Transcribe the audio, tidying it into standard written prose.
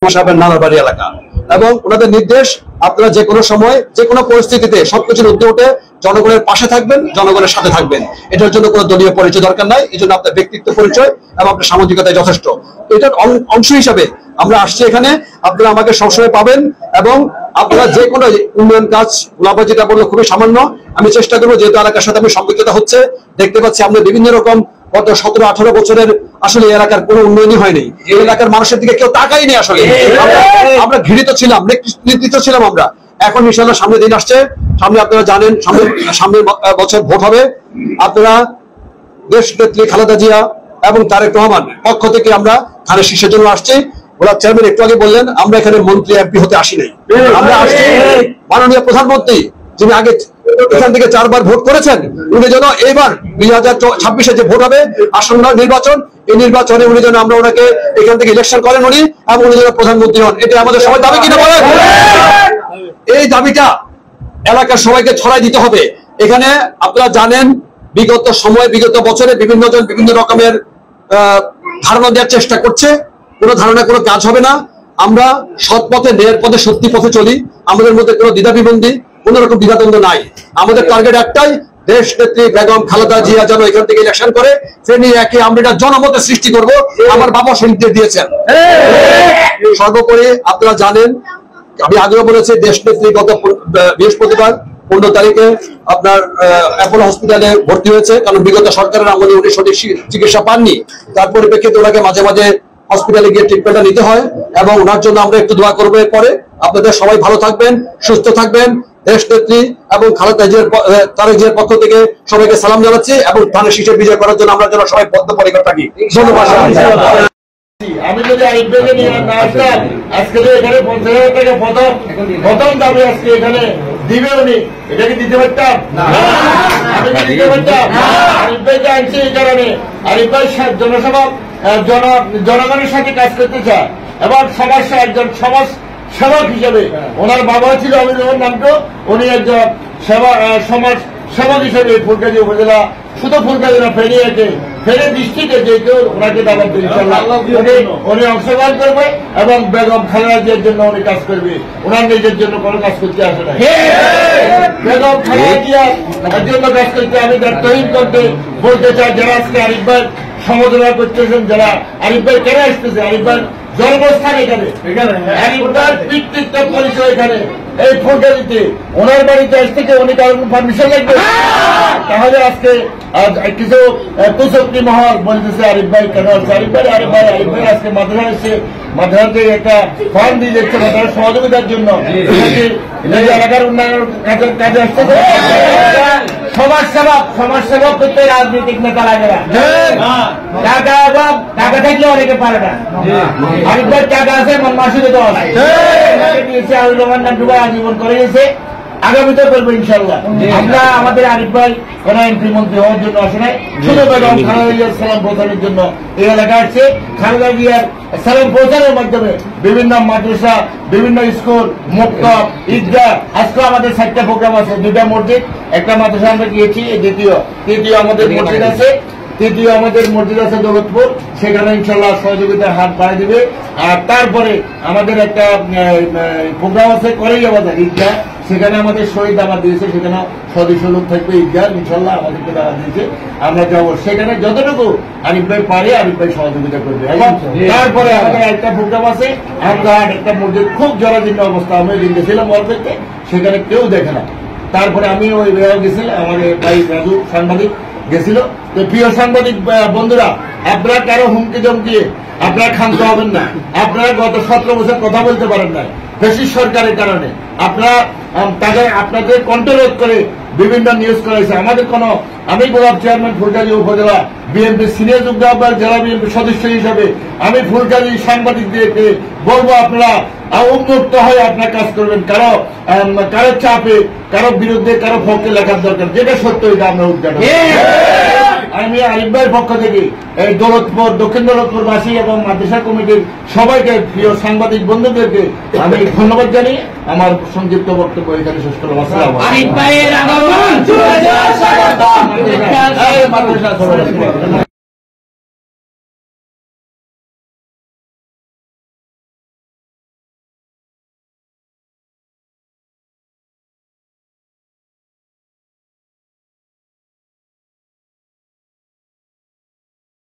সাহেবের নানারবাড়ি এলাকা এবং ওনাদের নির্দেশ আপনারা যে কোনো সময় যে কোনো পরিস্থিতিতে সবকিছুর ঊর্ধ্বে উঠে জনগণের পাশে থাকবেন, জনগণের সাথে থাকবেন। এটার জন্য কোনো দলীয় পরিচয় দরকার নাই। এই জন্য আপনার ব্যক্তিত্ব পরিচয় এবং আপনার সামাজিকতায় যথেষ্ট। এটার অংশ হিসাবে আমরা আসছি এখানে, আপনারা আমাকে সবসময় পাবেন এবং আপনারা যে কোনো উন্নয়ন কাজ গোলাপা যেটা বললো খুবই সামান্য, আমি চেষ্টা করবো, যেহেতু এলাকার সাথে আমি সম্পৃক্ততা হচ্ছে, দেখতে পাচ্ছি আমরা বিভিন্ন রকম গত 17-18 বছরের আসলে এলাকার কোনো উন্নয়নই হয়নি। এই এলাকার মানুষের দিকে কেউ তাকায়নি। আসলে আমরা ঘৃণিত ছিলাম, নেতৃত্ব ছিলাম আমরা। এখন ইনশাআল্লাহ সামনে দিন আসছে, সামনে আপনারা জানেন সামনের বছর ভোট হবে। আপনারা দেশ নেত্রী খালেদা জিয়া এবং তারেক রহমান পক্ষ থেকে আমরা ধানের শীর্ষের জন্য আসছি। ওরা চেয়ারম্যান একটু আগে বললেন, আমরা এখানে মন্ত্রী এমপি হতে আসি নাই, আমরা আসছি মাননীয় প্রধানমন্ত্রী যিনি আগে এখান থেকে 4 বার ভোট করেছেন, উনি যেন এইবার 2026-এ যে ভোট হবে আসন্ন নির্বাচন, এই নির্বাচনে উনি যেন আমরা ওনাকে এখান থেকে ইলেকশন করেন উনি, এবং উনি যেন প্রধানমন্ত্রী হন। এটা আমাদের সবাই দাবি কিনা বলেন? এই দাবিটা এলাকার সবাইকে ছড়াই দিতে হবে। এখানে আপনারা জানেন বিগত বছরে বিভিন্ন জন বিভিন্ন রকমের ধারণা দেওয়ার চেষ্টা করছে। কোনো ধারণা কোনো কাজ হবে না। আমরা সৎ পথে, ন্যায়ের পথে, সত্যি পথে চলি। আমাদের মধ্যে কোনো দ্বিধাবিবন্দি, কোন রকম দ্বিধাদ্বন্দ্ব নাই। আমাদের টার্গেট একটাই, দেশ নেত্রী বেগম খালেদা জিয়া যেন এখান থেকে ইলেকশন করে, সে নিয়ে একে আমরা এটা জনমতের সৃষ্টি করব। আমার বাবা শহীদ দিয়েছেন। সর্বোপরি আপনারা জানেন, আমি আগেও বলেছি, দেশ নেত্রী গত বৃহস্পতিবার 15 তারিখে আপনার অ্যাপোলো হসপিটালে ভর্তি হয়েছে, কারণ বিগত সরকারের আমলে উনি সঠিক চিকিৎসা পাননি। তার পরিপ্রেক্ষিতে ওনাকে মাঝে মাঝে হসপিটালে গিয়ে ট্রিটমেন্টটা নিতে হয়, এবং ওনার জন্য আমরা একটু দোয়া করবো। এরপরে আপনাদের সবাই ভালো থাকবেন, সুস্থ থাকবেন। দেশ নেত্রী এবং খালেদা জিয়ার তারেক জিয়ার পক্ষ থেকে সবাইকে সালাম জানাচ্ছি, এবং ধানের শীষে বিজয় করার জন্য আমরা যেন সবাই বদ্ধপরিকর থাকি। ধন্যবাদ। আমি যদি আরিফ ভাইকে নিয়ে না আসতাম, আজকে তো এখানে 50,000 টাকা প্রথম দাবি আজকে এখানে দিবে উনি, এটা কি দিতে পারতাম? আমি কি দিতে পারতাম? আরিফ ভাইকে আনছি এই কারণে, আরিফ ভাই জনগণের সাথে কাজ করতে চায় এবং একজন সমাজ সেবক হিসেবে। ওনার বাবা ছিল অমিতাভ নামটো, উনি একজন সমাজ সেবক হিসেবে ফুলকাজি উপজেলা, শুধু ফুলকাজি না, ফেনী ডিস্ট্রিক্টে যে কেউ ওনাকে দাবাত দিন, উনি অংশগ্রহণ করবে এবং বেগম খালেদা জিয়ার জন্য উনি কাজ করবে। ওনার নিজের জন্য কোনো কাজ করতে আসে না, বেগম খালেদা জিয়ার জন্য কাজ করতে। আমি দায়িত্বহীন করতে বলতে চাই, যারা আজকে আরিফ ভাই সমালোচনা করতেছেন, যারা আরিফ ভাই কেন আসতেছে, আরিফ ভাই জন্মস্থান এখানে, আরিফ ভাইয়ের পিতৃত্ব পরিচয় এখানে এই ফুলকাজিতে। ওনার বাড়িতে আসতে কি উনি কারণ পারমিশন লাগবে? তাহলে আজকে কিছু তুষকটি মহল বলতেছে আরিফ ভাই কেন আসছে, আরিফ ভাই আজকে মাদ্রাসা এসছে, মাদ্রাসা থেকে একটা ফান্ড দিয়ে যাচ্ছে মাদ্রাসার সহযোগিতার জন্য, এলাকার উন্নয়নের কাজে আসছে। সমাজ সেবক করতে রাজনৈতিক নেতা লাগে না, টাকা থাকলে অনেকে পারে না। আরিফ ভাই টাকা আছে, মাসুদে দেওয়া নাই, আজীবন করে গেছে, আগামীতে করবো ইনশাল্লাহ। আমরা আমাদের আরিফ ভাই কোন এমপি মন্ত্রী হওয়ার জন্য আসে নাই, শুধু বেগম খালেদা জিয়ার সালাম পৌঁছানোর জন্য এই এলাকা আসছে। খালেদা জিয়ার সালাম পৌঁছানোর মাধ্যমে বিভিন্ন মাদ্রাসা, বিভিন্ন স্কুল, মুক্তব, ঈদগাহ, আজকে আমাদের 4টা প্রোগ্রাম আছে, 2টা মসজিদ, একটা মাদ্রাসা আমরা গিয়েছি, তৃতীয় আমাদের মসজিদ আছে, দৌলতপুর, সেখানে ইনশাল্লাহ সহযোগিতার হাত বাড়াই দিবে। আর তারপরে আমাদের একটা প্রোগ্রাম আছে করাইয়া বাজার ঈদগাহ, সেখানে আমাদের শহীদ দাওয়াত দিয়েছে, সেখানে সদস্য লোক থাকবে ঈদগাহ, ইনশাল্লাহ আমাদেরকে দাওয়াত দিয়েছে, আমরা যাবো সেখানে। যতটুকু আরিফ ভাই পারে আরিফ ভাই সহযোগিতা করবে। এবং তারপরে আমাদের একটা প্রোগ্রাম আছে, আমরা একটা মসজিদ খুব জরাজীর্ণ অবস্থা, আমি গেছিলাম অল্পেতে, সেখানে কেউ দেখে না। তারপরে আমি ওই গেছিলাম, আমাদের ভাই রাজু সাংবাদিক গেছিল। তো প্রিয় সাংবাদিক বন্ধুরা, আপনারা কারো হুমকি জমকিয়ে আপনারা ক্ষান্ত হবেন না। আপনারা গত 17 বছর কথা বলতে পারেন না ফ্যাসিস্ট সরকারের কারণে। আপনাদের কন্ট্রোল করে বিভিন্ন নিউজ করেছে। আমাদের আমি গোলাপ চেয়ারম্যান ফুলকাজি উপজেলা বিএনপি সিনিয়র যুগ্ম আহ্বায়ক, জেলা বিএনপি সদস্য হিসাবে আমি ফুলকাজি সাংবাদিকদেরকে বলবো, আপনারা উন্মুক্ত হয়ে আপনার কাজ করবেন। কারো চাপে, কারো বিরুদ্ধে, কারো পক্ষে লেখার দরকার, যেটা সত্য এটা আমরা উদ্ঘাটন। আমি আরিফ ভাইয়ের পক্ষ থেকে এই দক্ষিণ দৌলতপুরবাসী এবং মাদ্রাসা কমিটির সবাইকে, প্রিয় সাংবাদিক বন্ধুদেরকে আমি ধন্যবাদ জানিয়ে আমার সংক্ষিপ্ত বক্তব্য এখানে শেষ করলাম। আসসালামু আলাইকুম।